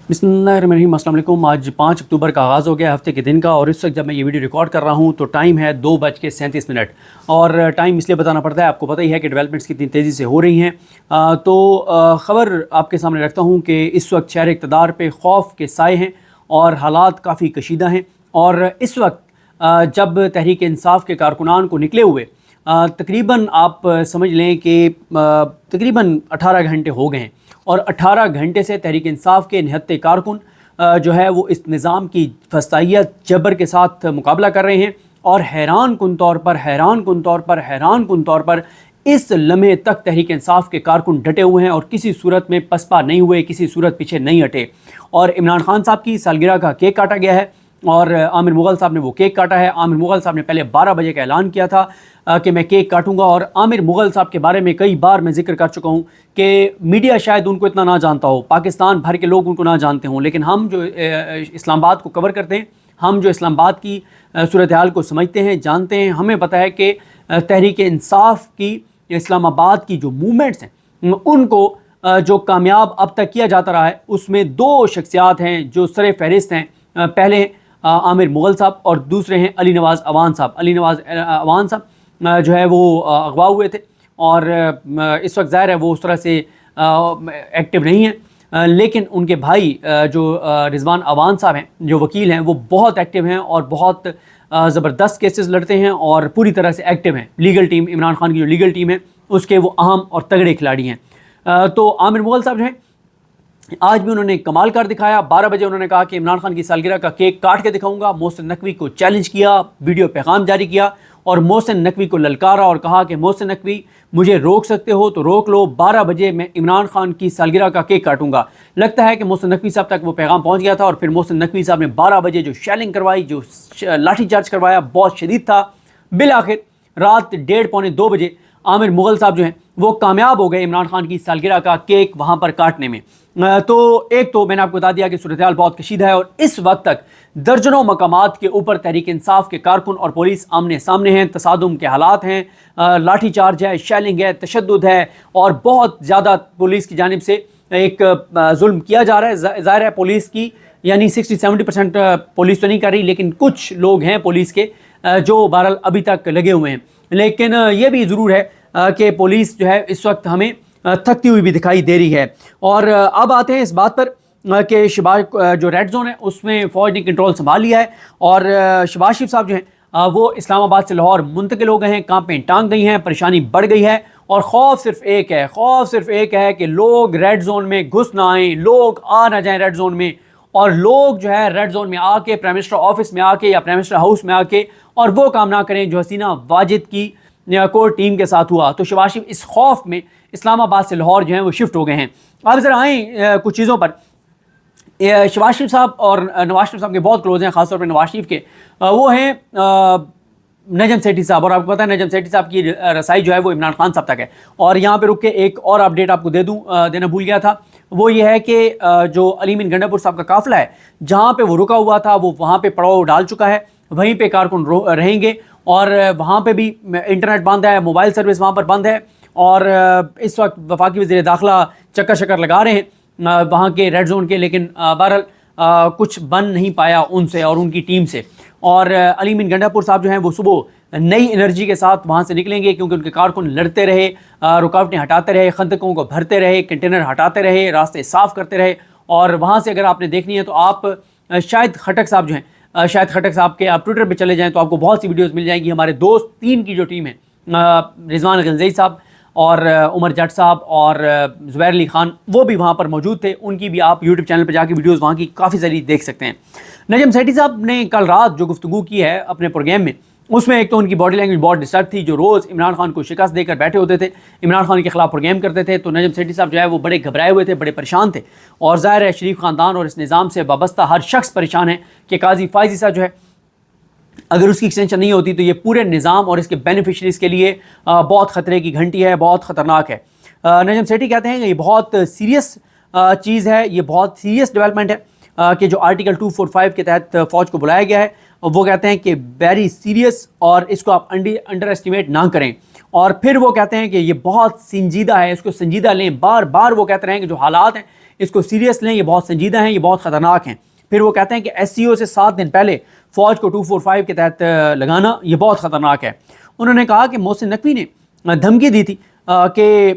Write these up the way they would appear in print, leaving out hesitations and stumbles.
बिस्मिल्लाहिर्रहमानिर्रहीम। अस्सलाम वालेकुम। आज 5 अक्टूबर का आगाज़ हो गया हफ्ते के दिन का, और इस वक्त जब मैं ये वीडियो रिकॉर्ड कर रहा हूँ तो टाइम है 2:37। और टाइम इसलिए बताना पड़ता है, आपको पता ही है कि डेवलपमेंट्स कितनी तेज़ी से हो रही हैं। ख़बर आपके सामने रखता हूँ कि इस वक्त शहर इक़्तिदार पे खौफ के साए हैं और हालात काफ़ी कशीदा हैं। और इस वक्त जब तहरीक इंसाफ के कारकुनान को निकले हुए तकरीबन आप समझ लें कि तकरीबन 18 घंटे हो गए हैं, और 18 घंटे से तहरीक इंसाफ के निहत्ते कारकुन जो है वो इस निज़ाम की फस्तायत जबर के साथ मुकाबला कर रहे हैं। और हैरान कुन तौर पर इस लम्हे तक तहरीक इंसाफ के कारकुन डटे हुए हैं और किसी सूरत में पसपा नहीं हुए, किसी सूरत पीछे नहीं हटे। और इमरान खान साहब की सालगिरह का केक काटा गया है, और आमिर मुग़ल साहब ने वो केक काटा है। आमिर मुग़ल साहब ने पहले 12 बजे का ऐलान किया था कि मैं केक काटूंगा। और आमिर मुग़ल साहब के बारे में कई बार मैं जिक्र कर चुका हूँ कि मीडिया शायद उनको इतना ना जानता हो, पाकिस्तान भर के लोग उनको ना जानते हों, लेकिन हम जो इस्लामाबाद को कवर करते हैं, हम जो इस्लामाबाद की सूरत हाल को समझते हैं, जानते हैं, हमें पता है कि तहरीक इंसाफ की इस्लामाबाद की जो मूवमेंट्स हैं उनको जो कामयाब अब तक किया जाता रहा है, उसमें 2 शख्सियात हैं जो सर फहरिस्त हैं। पहले आमिर मुग़ल साहब और दूसरे हैं अली नवाज़ अवान साहब। अली नवाज़ अवान साहब जो है वो अगवा हुए थे, और इस वक्त ज़ाहिर है वो उस तरह से एक्टिव नहीं हैं, लेकिन उनके भाई जो रिजवान अवान साहब हैं, जो वकील हैं, वो बहुत एक्टिव हैं और बहुत ज़बरदस्त केसेस लड़ते हैं और पूरी तरह से एक्टिव हैं। लीगल टीम, इमरान खान की जो लीगल टीम है उसके वो अहम और तगड़े खिलाड़ी हैं। तो आमिर मुग़ल साहब जो हैं, आज भी उन्होंने कमाल कर दिखाया। 12 बजे उन्होंने कहा कि इमरान खान की सालगिरह का केक काट के दिखाऊंगा। मोहसिन नकवी को चैलेंज किया, वीडियो पैगाम जारी किया और मोहसिन नकवी को ललकारा और कहा कि मोहसिन नकवी, मुझे रोक सकते हो तो रोक लो, 12 बजे मैं इमरान खान की सालगिरह का केक काटूंगा। लगता है कि मोहसिन नकवी साहब तक वो पैगाम पहुंच गया था, और फिर मोहसिन नकवी साहब ने 12 बजे जो शेलिंग करवाई, जो लाठीचार्ज करवाया, बहुत शदीद था। बिल आखिर रात 1:30 पौने 2 बजे आमिर मुग़ल साहब जो हैं वो कामयाब हो गए इमरान खान की सालगिरह का केक वहाँ पर काटने में। तो एक तो मैंने आपको बता दिया कि सूरत हाल बहुत कशीदा है, और इस वक्त तक दर्जनों मकामात के ऊपर तहरीक इंसाफ के कारकुन और पुलिस आमने सामने हैं। तसादुम के हालात हैं, लाठी चार्ज है, शेलिंग है, तशद्दुद है, और बहुत ज़्यादा पुलिस की जानिब से एक जुल्म किया जा रहा है। ज़ाहिर है पुलिस की यानी 60-70% पुलिस तो नहीं कर रही, लेकिन कुछ लोग हैं पुलिस के जो बहरहाल अभी तक लगे हुए हैं। लेकिन ये भी ज़रूर है कि पुलिस जो है इस वक्त हमें थकती हुई भी दिखाई दे रही है। और अब आते हैं इस बात पर कि शहबाज जो रेड जोन है उसमें फ़ौज ने कंट्रोल संभाल लिया है, और शहबाज शरीफ साहब जो हैं वो इस्लामाबाद से लाहौर मुंतकिल हो गए हैं। कांपें टांग गई हैं, परेशानी बढ़ गई है, और खौफ सिर्फ एक है कि लोग रेड जोन में घुस ना आएँ, लोग आ ना जाएँ रेड जोन में, और लोग जो है रेड जोन में आके प्राइम मिनिस्टर ऑफिस में आके या प्राइम मिनिस्टर हाउस में आके और वो काम ना करें जो हसीना वाजिद की कोर टीम के साथ हुआ। तो शहबाज शरीफ इस खौफ में इस्लामाबाद से लाहौर जो है वो शिफ्ट हो गए हैं। अब ज़रा आएँ कुछ चीज़ों पर। शहबाज शरीफ साहब और नवाज शरीफ साहब के बहुत क्लोज हैं, ख़ासतौर पर नवाज शरीफ के वो हैं नजम सेठी साहब, और आपको पता है नजम सेठी साहब की रसाई जो है वो इमरान खान साहब तक है। और यहाँ पे रुक के एक और अपडेट आपको देना भूल गया था, वो ये है कि जो अली मीन गंडापुर साहब का काफ़िला है, जहाँ पे वो रुका हुआ था वो वहाँ पे पड़ाव डाल चुका है, वहीं पे कारकुन रहेंगे, और वहाँ पे भी इंटरनेट बंद है, मोबाइल सर्विस वहाँ पर बंद है, और इस वक्त वफाकी वज़ीर दाखिला चक्कर शक्कर लगा रहे हैं वहाँ के रेड जोन के, लेकिन बहरहाल कुछ बन नहीं पाया उनसे और उनकी टीम से। और अली मीन गंडापुर साहब जो हैं वो सुबह नई एनर्जी के साथ वहाँ से निकलेंगे, क्योंकि उनके कारकुन लड़ते रहे, रुकावटें हटाते रहे, खंदकों को भरते रहे, कंटेनर हटाते रहे, रास्ते साफ़ करते रहे। और वहाँ से अगर आपने देखनी है तो आप शाहिद खटक साहब जो हैं, शाहिद खटक साहब के आप ट्विटर पे चले जाएं तो आपको बहुत सी वीडियोस मिल जाएंगी। हमारे दोस्त 3 की जो टीम है, रिजवान गंजई साहब और उमर जट साहब और ज़ुबैर अली ख़ान, वो भी वहाँ पर मौजूद थे। उनकी भी आप यूट्यूब चैनल पर जाके वीडियोस वहाँ की काफ़ी सारी देख सकते हैं। नजम सेठी साहब ने कल रात जो गुफ्तगू की है अपने प्रोग्राम में, उसमें एक तो उनकी बॉडी लैंग्वेज बहुत डिस्टर्ब थी। जो रोज़ इमरान खान को शिकस्त देकर बैठे होते थे, इमरान खान के खिलाफ प्रोग्राम करते थे, तो नजम सेठी साहब जो है वो बड़े घबराए हुए थे, बड़े परेशान थे। और ज़ाहिर है शरीफ ख़ानदान और इस निज़ाम से वाबस्ता हर शख्स परेशान है कि काजी फायज़ी साहब जो है अगर उसकी एक्सटेंशन नहीं होती तो ये पूरे निज़ाम और इसके बेनिफिशरीज़ के लिए बहुत ख़तरे की घंटी है, बहुत ख़तरनाक है। नजम सेठी कहते हैं कि ये बहुत सीरियस चीज़ है, ये बहुत सीरियस डेवलपमेंट है कि जो आर्टिकल 245 के तहत फ़ौज को बुलाया गया है, वो कहते हैं कि वेरी सीरियस, और इसको आप अंडर एस्टिमेट ना करें। और फिर वो कहते हैं कि ये बहुत संजीदा है, इसको संजीदा लें। बार बार वो कहते रहे हैं कि जो हालात हैं اس کو سیریس لیں، یہ بہت سنجیدہ ہیں، یہ بہت خطرناک ہیں۔ پھر وہ کہتے ہیں کہ ایس سی او سے 7 دن پہلے فوج کو 245 کے تحت لگانا یہ بہت خطرناک ہے۔ انہوں نے کہا کہ محسن نقوی نے دھمکی دی تھی کہ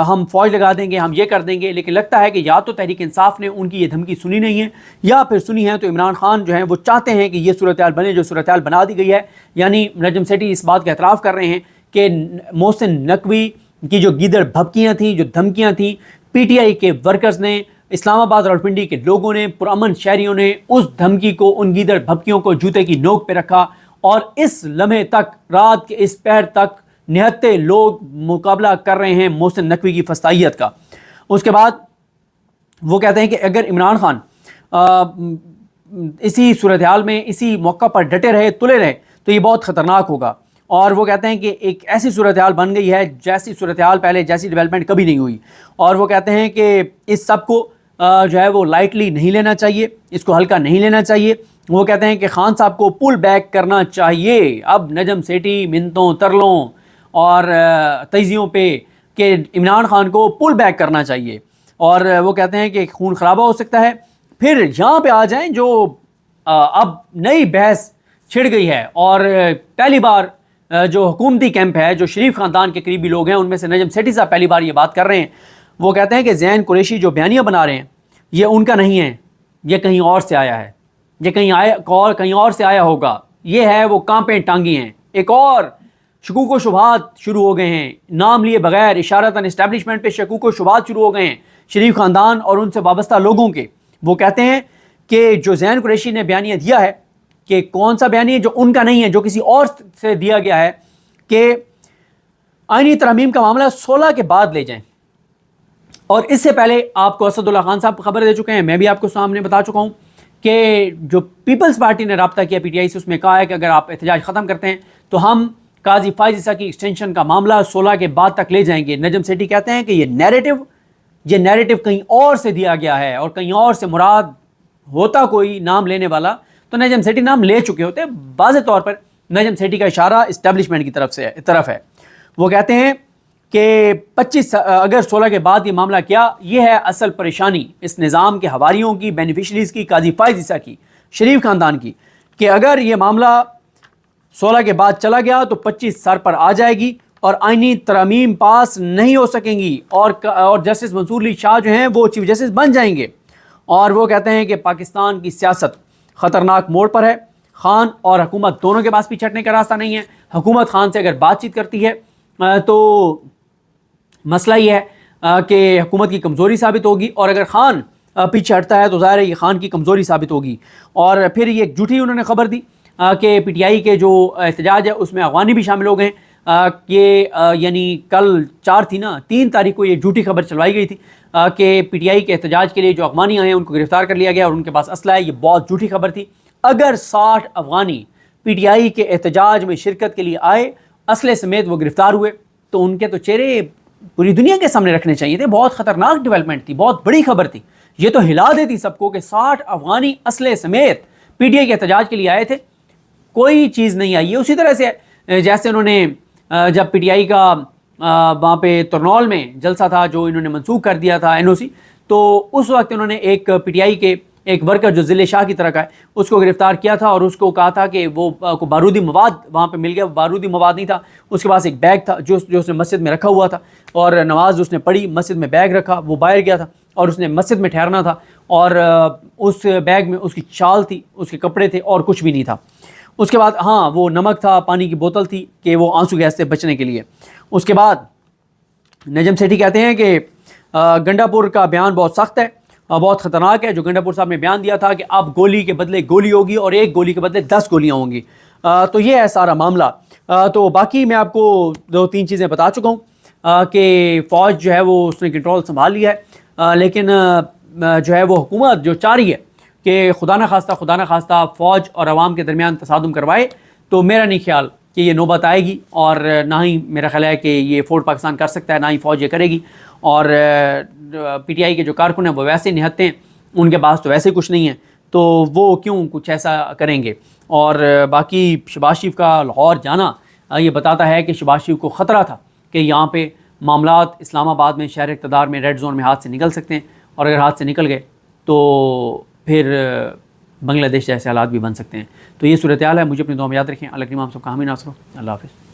ہم فوج لگا دیں گے، ہم یہ کر دیں گے، لیکن لگتا ہے کہ یا تو تحریک انصاف نے ان کی یہ دھمکی سنی نہیں ہے، یا پھر سنی ہے تو عمران خان جو ہیں وہ چاہتے ہیں کہ یہ صورتحال بنے جو صورتحال بنا دی گئی ہے۔ یعنی نجم سیٹھی اس بات کا اعتراف کر رہے ہیں کہ محسن نقوی کی جو گیدڑ بھبکیاں تھیں، جو دھمکیاں تھیں، پی ٹی آئی کے ورکرز نے، اسلام آباد راولپنڈی کے لوگوں نے، پرامن شہریوں نے اس دھمکی کو، ان گیدڑ بھبکیوں کو جوتے کی نوک پہ رکھا، اور اس لمحے تک، رات کے اس پہر تک نہتے لوگ مقابلہ کر رہے ہیں محسن نقوی کی فسطائیت کا۔ اس کے بعد وہ کہتے ہیں کہ اگر عمران خان اسی صورتحال میں، اسی موقع پر ڈٹے رہے، تلے رہے، تو یہ بہت خطرناک ہوگا۔ اور وہ کہتے ہیں کہ ایک ایسی صورتحال بن گئی ہے جیسی صورتحال پہلے، جیسی ڈیولپمنٹ کبھی نہیں ہوئی، اور وہ کہتے ہیں کہ اس سب کو جو ہے وہ لائٹلی نہیں لینا چاہیے، اس کو ہلکا نہیں لینا چاہیے۔ وہ کہتے ہیں کہ خان صاحب کو پل بیک کرنا چاہیے، اب نجم سیٹھی منتوں، ترلوں اور تیزیوں پہ کہ عمران خان کو پل بیک کرنا چاہیے، اور وہ کہتے ہیں کہ خون خرابہ ہو سکتا ہے۔ پھر یہاں پہ آ جائیں جو اب نئی بحث چھڑ گئی ہے، اور پہلی بار جو حکومتی کیمپ ہے، جو شریف خاندان کے قریبی لوگ ہیں، ان میں سے نجم سیٹھی صاحب پہلی بار یہ بات کر رہے ہیں۔ وہ کہتے ہیں کہ زین قریشی جو بیانیہ بنا رہے ہیں یہ ان کا نہیں ہے، یہ کہیں اور سے آیا ہے، یہ کہیں اور سے آیا ہوگا، یہ ہے وہ کانپیں ٹانگی ہیں۔ ایک اور شکوک و شبہات شروع ہو گئے ہیں، نام لیے بغیر اشارتاً اسٹیبلشمنٹ پہ شکوک و شبہات شروع ہو گئے ہیں شریف خاندان اور ان سے وابستہ لوگوں کے۔ وہ کہتے ہیں کہ جو زین قریشی نے بیانیہ دیا ہے، کہ کون سا بیانیہ جو ان کا نہیں ہے، جو کسی اور سے دیا گیا ہے، کہ آئینی ترامیم کا معاملہ 16 کے بعد لے جائیں، اور اس سے پہلے آپ کو اسد اللہ خان صاحب خبر دے چکے ہیں، میں بھی آپ کو سامنے بتا چکا ہوں کہ جو پیپلز پارٹی نے رابطہ کیا پی ٹی آئی سے، اس میں کہا ہے کہ اگر آپ احتجاج ختم کرتے ہیں تو ہم قاضی فائز عیسیٰ کی ایکسٹینشن کا معاملہ 16 کے بعد تک لے جائیں گے۔ نجم سیٹھی کہتے ہیں کہ یہ نیریٹو کہیں اور سے دیا گیا ہے، اور کہیں اور سے مراد ہوتا کوئی نام لینے والا تو نجم سیٹھی نام لے چکے ہوتے۔ واضح طور پر نجم سیٹھی کا اشارہ اسٹیبلشمنٹ کی طرف ہے۔ وہ کہتے ہیں کہ 25 اگر 16 کے بعد یہ معاملہ کیا، یہ ہے اصل پریشانی اس نظام کے حواریوں کی، بینیفیشریز کی، قاضی فائز عیسیٰ کی، شریف خاندان کی، کہ اگر یہ معاملہ 16 کے بعد چلا گیا تو 25 سر پر آ جائے گی اور آئینی ترامیم پاس نہیں ہو سکیں گی، اور جسٹس منصور علی شاہ جو ہیں وہ چیف جسٹس بن جائیں گے۔ اور وہ کہتے ہیں کہ پاکستان کی سیاست خطرناک موڑ پر ہے، خان اور حکومت دونوں کے پاس پیچھے ہٹنے کا راستہ نہیں ہے۔ حکومت خان سے اگر بات چیت کرتی ہے تو مسئلہ یہ ہے کہ حکومت کی کمزوری ثابت ہوگی، اور اگر خان پیچھے ہٹتا ہے تو ظاہر ہے یہ خان کی کمزوری ثابت ہوگی۔ اور پھر یہ ایک جھوٹی انہوں نے خبر دی کہ پی ٹی آئی کے جو احتجاج ہے اس میں افغانی بھی شامل ہو گئے ہیں، کہ یعنی کل 3 تاریخ کو یہ جھوٹی خبر چلوائی گئی تھی کہ پی ٹی آئی کے احتجاج کے لیے جو افغانی آئے ہیں ان کو گرفتار کر لیا گیا اور ان کے پاس اسلحہ ہے۔ یہ بہت جھوٹی خبر تھی۔ اگر 60 افغانی پی ٹی آئی کے احتجاج میں شرکت کے لیے آئے، اسلحے سمیت وہ گرفتار ہوئے، تو ان کے تو چہرے پوری دنیا کے سامنے رکھنے چاہیے تھے۔ بہت خطرناک ڈیولپمنٹ تھی، بہت بڑی خبر تھی، یہ تو ہلا دیتی سب کو کہ 60 افغانی اسلحے سمیت پی ٹی آئی کے احتجاج کے لیے آئے تھے، کوئی چیز نہیں آئی ہے۔ اسی طرح سے جیسے انہوں نے جب پی ٹی آئی کا وہاں پہ ترنول میں جلسہ تھا جو انہوں نے منسوخ کر دیا تھا این او سی، تو اس وقت انہوں نے ایک پی ٹی آئی کے ایک ورکر جو ضلع شاہ کی طرح کا ہے اس کو گرفتار کیا تھا، اور اس کو کہا تھا کہ وہ کو بارودی مواد وہاں پہ مل گیا، بارودی مواد نہیں تھا، اس کے پاس ایک بیگ تھا جو اس نے مسجد میں رکھا ہوا تھا، اور نماز اس نے پڑھی، مسجد میں بیگ رکھا، وہ باہر گیا تھا اور اس نے مسجد میں ٹھہرنا تھا، اور اس بیگ میں اس کی شال تھی، اس کے کپڑے تھے، اور کچھ بھی نہیں تھا۔ اس کے بعد ہاں وہ نمک تھا، پانی کی بوتل تھی کہ وہ آنسو گیس سے بچنے کے لیے۔ اس کے بعد نجم سیٹھی کہتے ہیں کہ گنڈا پور کا بیان بہت سخت ہے، بہت خطرناک ہے، جو گنڈا پور صاحب نے بیان دیا تھا کہ اب گولی کے بدلے گولی ہوگی اور ایک گولی کے بدلے 10 گولیاں ہوں گی۔ تو یہ ہے سارا معاملہ۔ تو باقی میں آپ کو 2-3 چیزیں بتا چکا ہوں کہ فوج جو ہے وہ اس نے کنٹرول سنبھال لیا ہے، لیکن جو ہے وہ حکومت جو چاہ رہی ہے کہ خدا نہ خواستہ فوج اور عوام کے درمیان تصادم کروائے، تو میرا نہیں خیال کہ یہ نوبت آئے گی، اور نہ ہی میرا خیال ہے کہ یہ فورٹ پاکستان کر سکتا ہے، نہ ہی فوج یہ کرے گی۔ اور پی ٹی آئی کے جو کارکن ہیں وہ ویسے نہتے ہیں، ان کے پاس تو ویسے کچھ نہیں ہے، تو وہ کیوں کچھ ایسا کریں گے۔ اور باقی شہباز شریف کا لاہور جانا یہ بتاتا ہے کہ شہباز شریف کو خطرہ تھا کہ یہاں پہ معاملات اسلام آباد میں، شہر اقتدار میں، ریڈ زون میں ہاتھ سے نکل سکتے ہیں، اور اگر ہاتھ سے نکل گئے تو پھر بنگلہ دیش جیسے حالات بھی بن سکتے ہیں. تو یہ صورتحال ہے. مجھے اپنی دعا میں یاد رکھیں. اللہ کریم ہم سب کا حامی ناصر ہو. اللہ حافظ.